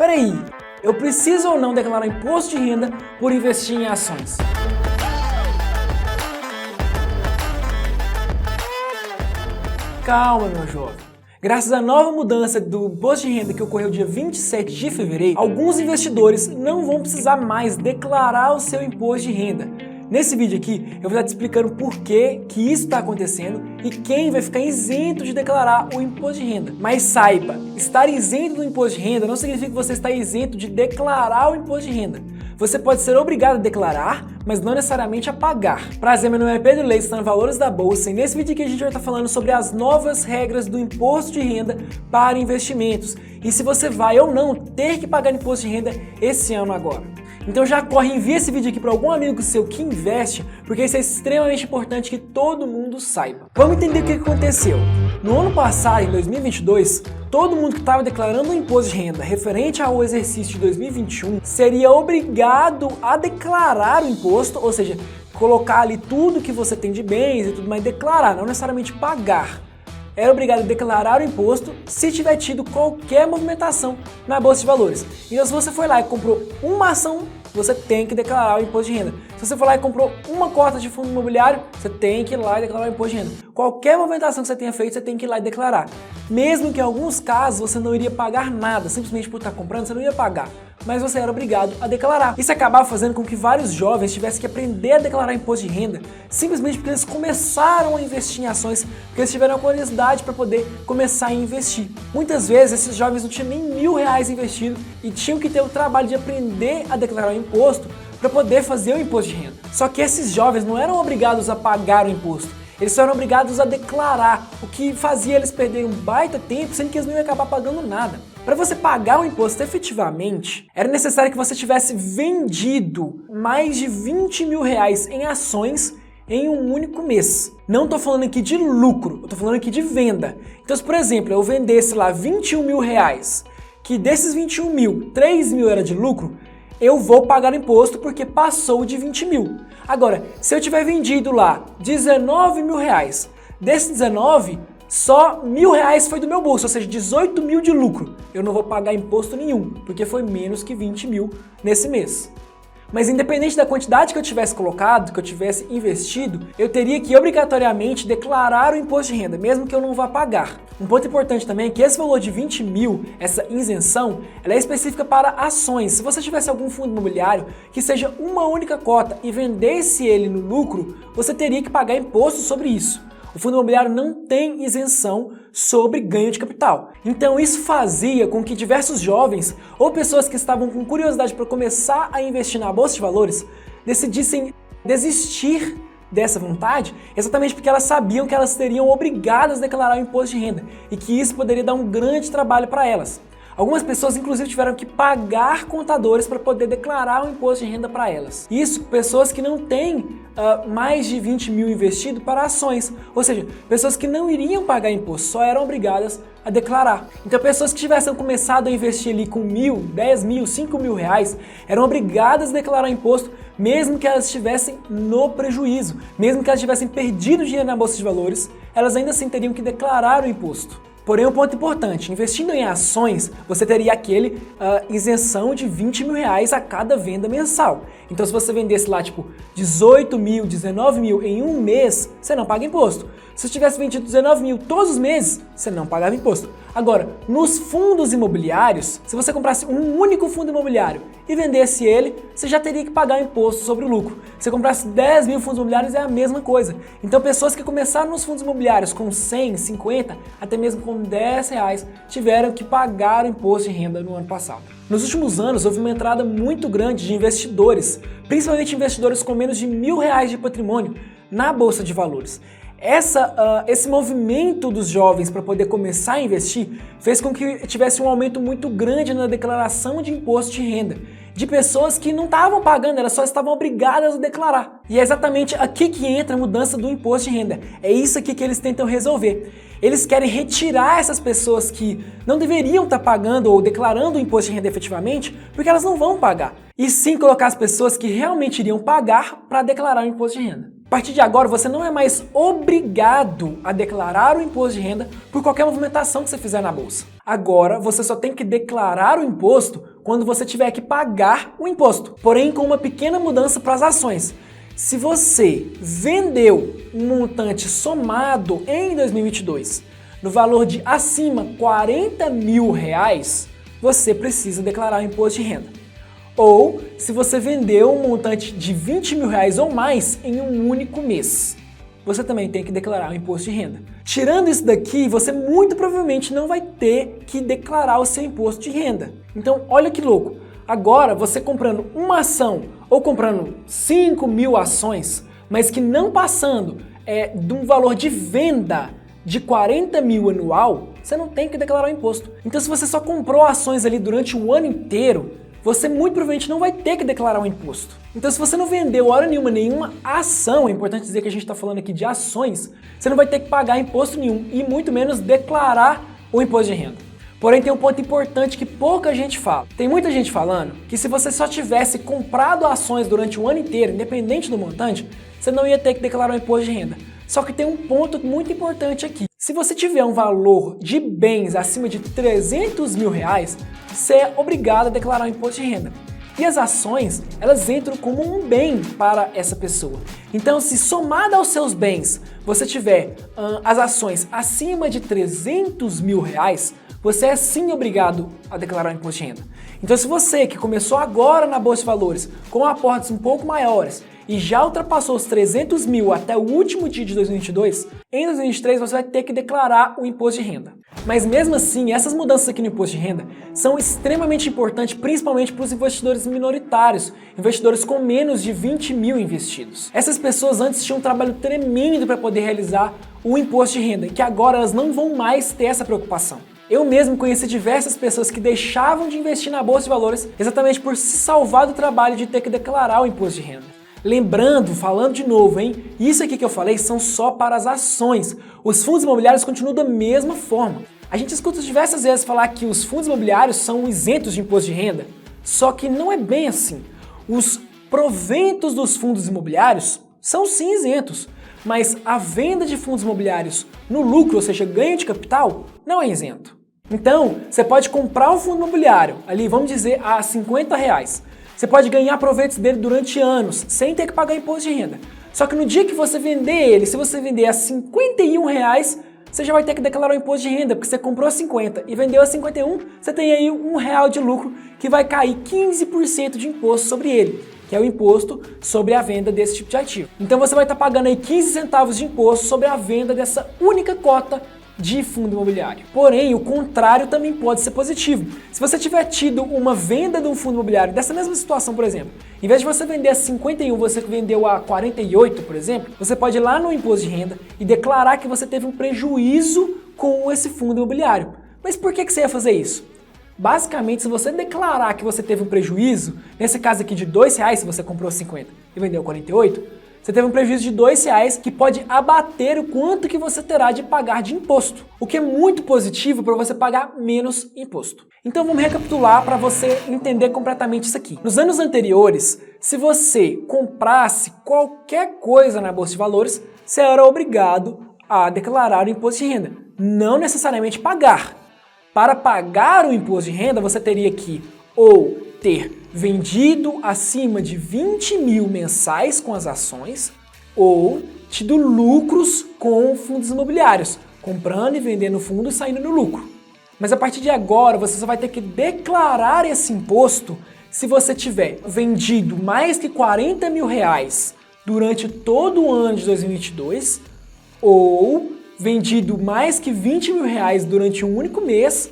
Peraí, eu preciso ou não declarar imposto de renda por investir em ações? Calma, meu jovem. Graças à nova mudança do imposto de renda que ocorreu dia 27 de fevereiro, alguns investidores não vão precisar mais declarar o seu imposto de renda. Nesse vídeo aqui, eu vou estar te explicando por que isso está acontecendo e quem vai ficar isento de declarar o imposto de renda. Mas saiba, estar isento do imposto de renda não significa que você está isento de declarar o imposto de renda. Você pode ser obrigado a declarar, mas não necessariamente a pagar. Prazer, meu nome é Pedro Leite, está no Valores da Bolsa e nesse vídeo aqui a gente vai estar falando sobre as novas regras do imposto de renda para investimentos e se você vai ou não ter que pagar imposto de renda esse ano agora. Então já corre e envia esse vídeo aqui para algum amigo seu que investe, porque isso é extremamente importante que todo mundo saiba. Vamos entender o que aconteceu. No ano passado, em 2022, todo mundo que estava declarando um imposto de renda referente ao exercício de 2021 seria obrigado a declarar o imposto, ou seja, colocar ali tudo que você tem de bens e tudo mais, declarar, não necessariamente pagar. Era obrigado a declarar o imposto se tiver tido qualquer movimentação na Bolsa de Valores. Então se você foi lá e comprou uma ação, você tem que declarar o imposto de renda. Se você for lá e comprou uma cota de fundo imobiliário, você tem que ir lá e declarar o imposto de renda. Qualquer movimentação que você tenha feito, você tem que ir lá e declarar. Mesmo que em alguns casos você não iria pagar nada, simplesmente por estar comprando, você não ia pagar. Mas você era obrigado a declarar. Isso acabava fazendo com que vários jovens tivessem que aprender a declarar imposto de renda, simplesmente porque eles começaram a investir em ações, porque eles tiveram a curiosidade para poder começar a investir. Muitas vezes esses jovens não tinham nem R$1.000 investido e tinham que ter o trabalho de aprender a declarar o imposto para poder fazer o imposto de renda. Só que esses jovens não eram obrigados a pagar o imposto, eles só eram obrigados a declarar, o que fazia eles perderem um baita tempo, sendo que eles não iam acabar pagando nada. Para você pagar o imposto efetivamente, era necessário que você tivesse vendido mais de R$20.000 em ações em um único mês. Não estou falando aqui de lucro, eu estou falando aqui de venda. Então se, por exemplo, eu vendesse lá R$21.000, que desses 21 mil, 3 mil era de lucro, eu vou pagar imposto porque passou de 20 mil. Agora, se eu tiver vendido lá R$19.000, desses 19, só R$1.000 foi do meu bolso, ou seja, 18 mil de lucro. Eu não vou pagar imposto nenhum, porque foi menos que 20 mil nesse mês. Mas independente da quantidade que eu tivesse colocado, que eu tivesse investido, eu teria que obrigatoriamente declarar o imposto de renda, mesmo que eu não vá pagar. Um ponto importante também é que esse valor de 20 mil, essa isenção, ela é específica para ações. Se você tivesse algum fundo imobiliário que seja uma única cota e vendesse ele no lucro, você teria que pagar imposto sobre isso. O fundo imobiliário não tem isenção sobre ganho de capital. Então isso fazia com que diversos jovens ou pessoas que estavam com curiosidade para começar a investir na Bolsa de Valores decidissem desistir dessa vontade, exatamente porque elas sabiam que elas seriam obrigadas a declarar o imposto de renda e que isso poderia dar um grande trabalho para elas. Algumas pessoas, inclusive, tiveram que pagar contadores para poder declarar o imposto de renda para elas. Isso, pessoas que não têm mais de 20 mil investido para ações, ou seja, pessoas que não iriam pagar imposto, só eram obrigadas a declarar. Então, pessoas que tivessem começado a investir ali com 1.000, 10 mil, 5 mil reais, eram obrigadas a declarar imposto, mesmo que elas estivessem no prejuízo, mesmo que elas tivessem perdido dinheiro na Bolsa de Valores, elas ainda assim teriam que declarar o imposto. Porém, um ponto importante, investindo em ações, você teria aquele isenção de 20 mil reais a cada venda mensal. Então, se você vendesse lá, tipo, 18 mil, 19 mil em um mês, você não paga imposto. Se você tivesse vendido 19 mil todos os meses, você não pagava imposto. Agora, nos fundos imobiliários, se você comprasse um único fundo imobiliário e vendesse ele, você já teria que pagar imposto sobre o lucro. Se você comprasse 10 mil fundos imobiliários, é a mesma coisa. Então, pessoas que começaram nos fundos imobiliários com 100, 50, até mesmo com R$10, tiveram que pagar o imposto de renda no ano passado. Nos últimos anos, houve uma entrada muito grande de investidores, principalmente investidores com menos de R$1.000 de patrimônio na Bolsa de Valores. Esse movimento dos jovens para poder começar a investir fez com que tivesse um aumento muito grande na declaração de imposto de renda, de pessoas que não estavam pagando, elas só estavam obrigadas a declarar. E é exatamente aqui que entra a mudança do imposto de renda. É isso aqui que eles tentam resolver. Eles querem retirar essas pessoas que não deveriam estar pagando ou declarando o imposto de renda efetivamente, porque elas não vão pagar. E sim colocar as pessoas que realmente iriam pagar para declarar o imposto de renda. A partir de agora, você não é mais obrigado a declarar o imposto de renda por qualquer movimentação que você fizer na bolsa. Agora, você só tem que declarar o imposto quando você tiver que pagar o imposto. Porém, com uma pequena mudança para as ações. Se você vendeu um montante somado em 2022 no valor de acima de R$40 mil, você precisa declarar o imposto de renda. Ou se você vendeu um montante de R$20 mil ou mais em um único mês, você também tem que declarar o imposto de renda. Tirando isso daqui, você muito provavelmente não vai ter que declarar o seu imposto de renda. Então, olha que louco. Agora, você comprando uma ação ou comprando 5 mil ações, mas que não passando de um valor de venda de 40 mil anual, você não tem que declarar o imposto. Então, se você só comprou ações ali durante o ano inteiro, você muito provavelmente não vai ter que declarar o imposto. Então, se você não vendeu hora nenhuma ação, é importante dizer que a gente está falando aqui de ações, você não vai ter que pagar imposto nenhum e muito menos declarar o imposto de renda. Porém, tem um ponto importante que pouca gente fala. Tem muita gente falando que se você só tivesse comprado ações durante o ano inteiro, independente do montante, você não ia ter que declarar o imposto de renda. Só que tem um ponto muito importante aqui. Se você tiver um valor de bens acima de R$300 mil, você é obrigado a declarar o imposto de renda. E as ações, elas entram como um bem para essa pessoa. Então, se somado aos seus bens, você tiver as ações acima de R$300 mil, você é sim obrigado a declarar o imposto de renda. Então, se você que começou agora na Bolsa de Valores com aportes um pouco maiores e já ultrapassou os 300 mil até o último dia de 2022, em 2023 você vai ter que declarar o imposto de renda. Mas mesmo assim, essas mudanças aqui no imposto de renda são extremamente importantes, principalmente para os investidores minoritários, investidores com menos de 20 mil investidos. Essas pessoas antes tinham um trabalho tremendo para poder realizar o imposto de renda, que agora elas não vão mais ter essa preocupação. Eu mesmo conheci diversas pessoas que deixavam de investir na Bolsa de Valores exatamente por se salvar do trabalho de ter que declarar o imposto de renda. Lembrando, falando de novo, isso aqui que eu falei são só para as ações. Os fundos imobiliários continuam da mesma forma. A gente escuta diversas vezes falar que os fundos imobiliários são isentos de imposto de renda, só que não é bem assim. Os proventos dos fundos imobiliários são sim isentos, mas a venda de fundos imobiliários no lucro, ou seja, ganho de capital, não é isento. Então, você pode comprar um fundo imobiliário, ali vamos dizer a R$50. Você pode ganhar proveitos dele durante anos, sem ter que pagar imposto de renda. Só que no dia que você vender ele, se você vender a R$51, você já vai ter que declarar o imposto de renda, porque você comprou a 50 e vendeu a 51, você tem aí R$1 de lucro que vai cair 15% de imposto sobre ele, que é o imposto sobre a venda desse tipo de ativo. Então você vai estar pagando aí 15 centavos de imposto sobre a venda dessa única cota de fundo imobiliário. Porém, o contrário também pode ser positivo. Se você tiver tido uma venda de um fundo imobiliário, dessa mesma situação, por exemplo, em vez de você vender a 51, você vendeu a 48, por exemplo, você pode ir lá no imposto de renda e declarar que você teve um prejuízo com esse fundo imobiliário. Mas por que você ia fazer isso? Basicamente, se você declarar que você teve um prejuízo, nesse caso aqui de R$2, se você comprou 50 e vendeu 48, você teve um prejuízo de R$2 que pode abater o quanto que você terá de pagar de imposto, o que é muito positivo para você pagar menos imposto. Então vamos recapitular para você entender completamente isso aqui. Nos anos anteriores, se você comprasse qualquer coisa na Bolsa de Valores, você era obrigado a declarar o imposto de renda, não necessariamente pagar. Para pagar o imposto de renda, você teria que ou ter vendido acima de 20 mil mensais com as ações ou tido lucros com fundos imobiliários, comprando e vendendo fundo e saindo no lucro. Mas a partir de agora você só vai ter que declarar esse imposto se você tiver vendido mais que R$40 mil durante todo o ano de 2022 ou vendido mais que R$20 mil durante um único mês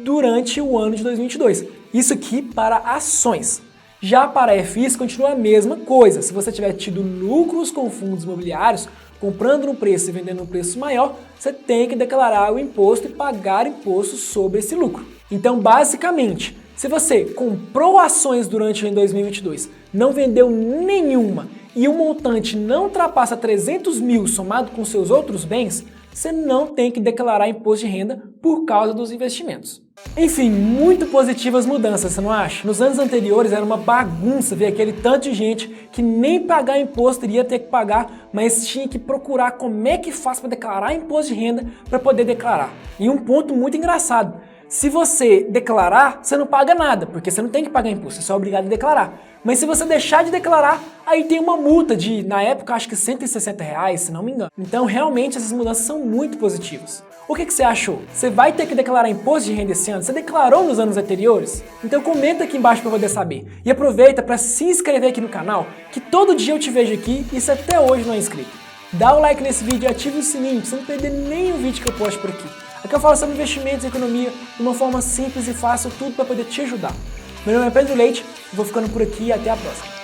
durante o ano de 2022. Isso aqui para ações. Já para FIs continua a mesma coisa. Se você tiver tido lucros com fundos imobiliários, comprando no preço e vendendo no preço maior, você tem que declarar o imposto e pagar imposto sobre esse lucro. Então, basicamente, se você comprou ações durante o ano 2022, não vendeu nenhuma e o montante não ultrapassa 300 mil somado com seus outros bens, você não tem que declarar imposto de renda por causa dos investimentos. Enfim, muito positivas mudanças, você não acha? Nos anos anteriores era uma bagunça ver aquele tanto de gente que nem pagar imposto iria ter que pagar, mas tinha que procurar como é que faz para declarar imposto de renda para poder declarar. E um ponto muito engraçado, Se você declarar, você não paga nada, porque você não tem que pagar imposto, você só é obrigado a declarar. Mas se você deixar de declarar, aí tem uma multa de, na época, acho que R$160, se não me engano. Então, realmente, essas mudanças são muito positivas. O que você achou? Você vai ter que declarar imposto de renda esse ano? Você declarou nos anos anteriores? Então comenta aqui embaixo para eu poder saber. E aproveita para se inscrever aqui no canal, que todo dia eu te vejo aqui e se até hoje não é inscrito. Dá o like nesse vídeo e ativa o sininho para você não perder nenhum vídeo que eu posto por aqui. Aqui eu falo sobre investimentos e economia de uma forma simples e fácil, tudo para poder te ajudar. Meu nome é Pedro Leite, vou ficando por aqui e até a próxima.